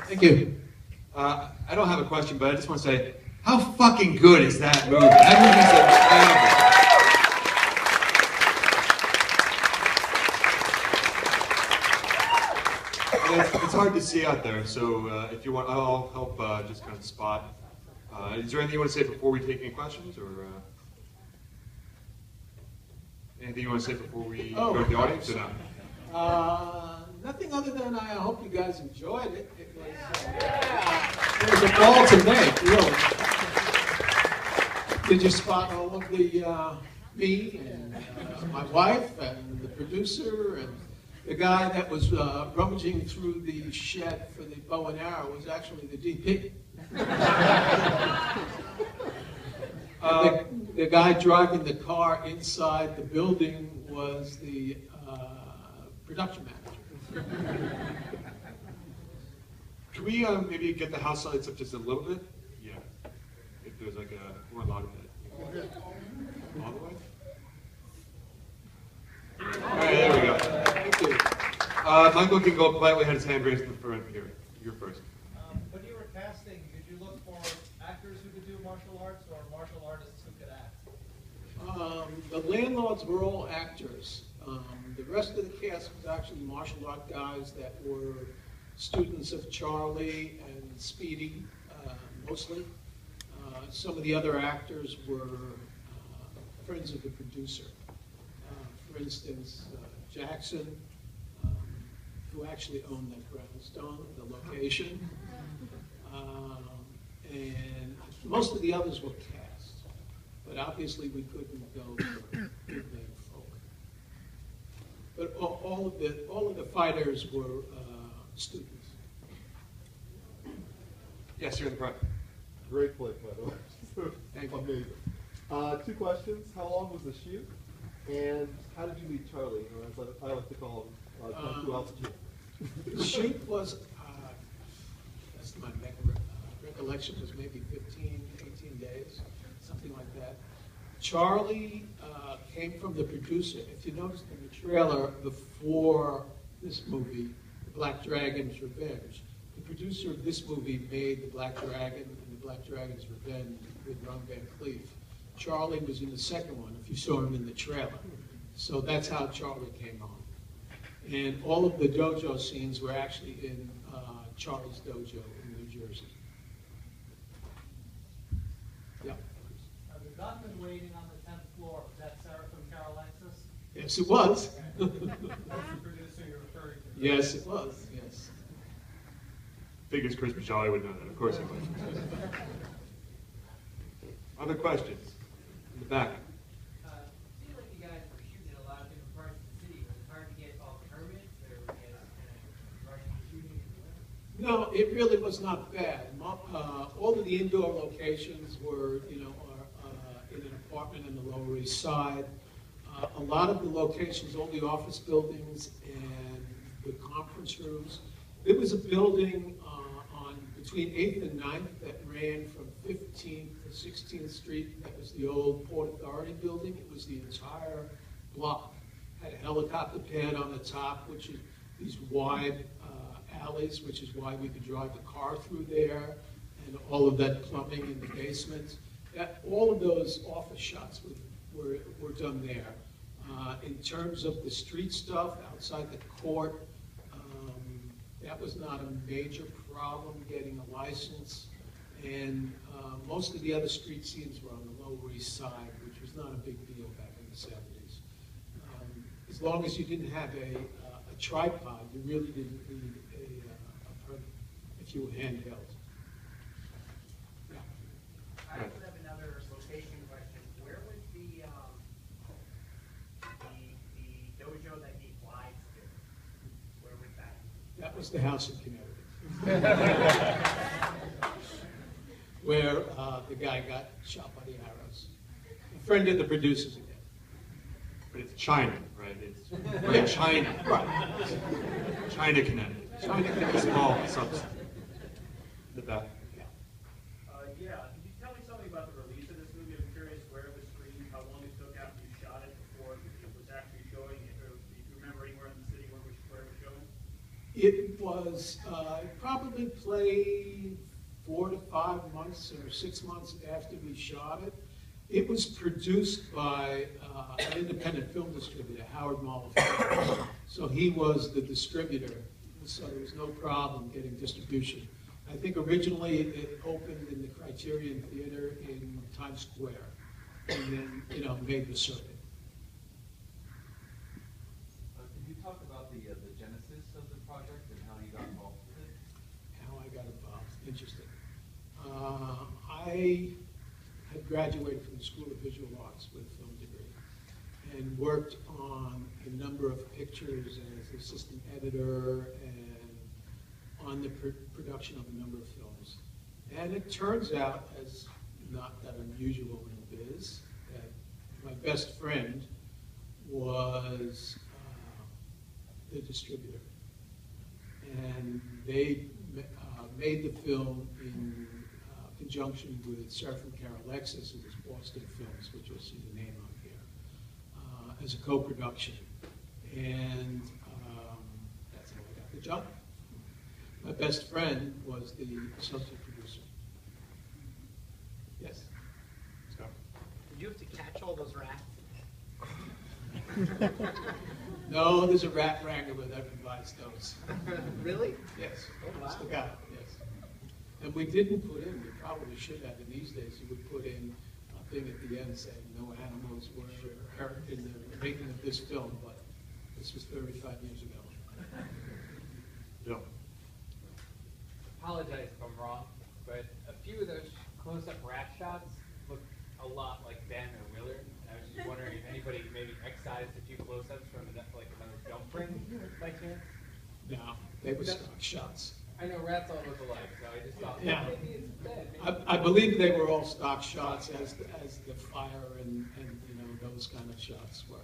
Thank you. I don't have a question, but I just want to say, how fucking good is that movie? That movie's incredible. It's hard to see out there, so if you want, I'll help just kind of spot. Is there anything you want to say before we take any questions, or anything you want to say before we go to the audience, or not? Nothing other than I hope you guys enjoyed it. It was a ball to make, really. Did you spot all of the me and my wife and the producer and the guy that was rummaging through the shed for the bow and arrow was actually the DP. The guy driving the car inside the building was the production manager. Can we maybe get the house lights up just a little bit? Yeah. If there's like more loud of it. All the way? All right, there we go. Thank you. Michael can go politely, had his hand raised in the front here. You're first. When you were casting, did you look for actors who could do martial arts or martial artists who could act? The landlords were all actors. The rest of the cast was actually martial art guys that were students of Charlie and Speedy, mostly. Some of the other actors were friends of the producer. For instance, Jackson, who actually owned that brownstone, the location. And most of the others were cast. But obviously we couldn't go for big name folk. But all of the fighters were students. Yes, you're in the front. Great play, by the way. Thank you. Amazing. 2 questions. How long was the shoot? And how did you meet Charlie? Or as I like to call him, Tattoo Altitude. The shoot was, that's my recollection, was maybe 15, 18 days, something like that. Charlie came from the producer. If you notice in the trailer before this movie, The Black Dragon's Revenge, the producer of this movie made The Black Dragon and The Black Dragon's Revenge with Ron Van Cleef. Charlie was in the second one, if you saw him in the trailer. So that's how Charlie came on. And all of the dojo scenes were actually in Charlie's dojo in New Jersey. Yeah. The gunman waiting on the 10th floor, was that Sarah from Carolexis? Yes, it was. That's the producer you're referring to. Yes, it was. Yes. Figures Chris Michali would know that. Of course he would. Other questions? In the back. It seemed like you guys were shooting in a lot of different parts of the city. Was it hard to get all the permits, or were you guys kind of rushing the shooting? No, it really was not bad. All of the indoor locations were, in an apartment in the Lower East Side. A lot of the locations, all the office buildings and the conference rooms. There was a building between 8th and 9th that ran from 15th to 16th Street. That was the old Port Authority building. It was the entire block. Had a helicopter pad on the top, which is these wide alleys, which is why we could drive the car through there, and all of that plumbing in the basement. All of those office shots were done there. In terms of the street stuff outside the court, that was not a major problem getting a license. And most of the other street scenes were on the Lower East Side, which was not a big deal back in the 70s. As long as you didn't have a tripod, you really didn't need a permit if you were handheld. Yeah. I also have another location question. Where was the dojo that he applied to? Where was that? That was the house in Connecticut. Where the guy got shot by the arrows. A friend of the producers again. But it's China, right? It's China. Right. China, Connecticut. China, Connecticut. Small subset. The back. Yeah. Could you tell me something about the release of this movie? I'm curious where it was screened, how long it took after you shot it before it was actually showing. Or do you remember anywhere in the city where it was showing? It was, it probably played 4 to 5 months or 6 months after we shot it. It was produced by an independent film distributor, Howard Mahler Films. So he was the distributor, so there was no problem getting distribution. I think originally it opened in the Criterion Theater in Times Square, and then, you know, made the circuit. Could you talk about the genesis of the project and how you got involved with it? How I got involved, interesting. I had graduated from the School of Visual Arts with a film degree and worked on a number of pictures as assistant editor and on the production of a number of films. And it turns out, as not that unusual in the biz, that my best friend was the distributor. And they made the film in conjunction with Seraphin Alexis, who was Boston Films, which you'll see the name on here, as a co-production. And that's how I got the job. My best friend was the associate producer. Yes? Scott? Did you have to catch all those rats? No, there's a rat wrangler that provides those. Really? Yes. Oh, wow. It's the guy, yes. And we didn't put in, we probably should have in these days, you would put in a thing at the end saying no animals were hurt in the making of this film, but this was 35 years ago. Yeah. Apologize if I'm wrong, but a few of those close-up rat shots look a lot like Ben or Willard. And I was just wondering if anybody maybe excised a few close-ups from like another film print by chance. No, they were stock shots. I know rats all look alike, so I just thought Yeah. maybe it's Ben. Maybe I believe they were all stock shots as the fire and you know, those kind of shots were.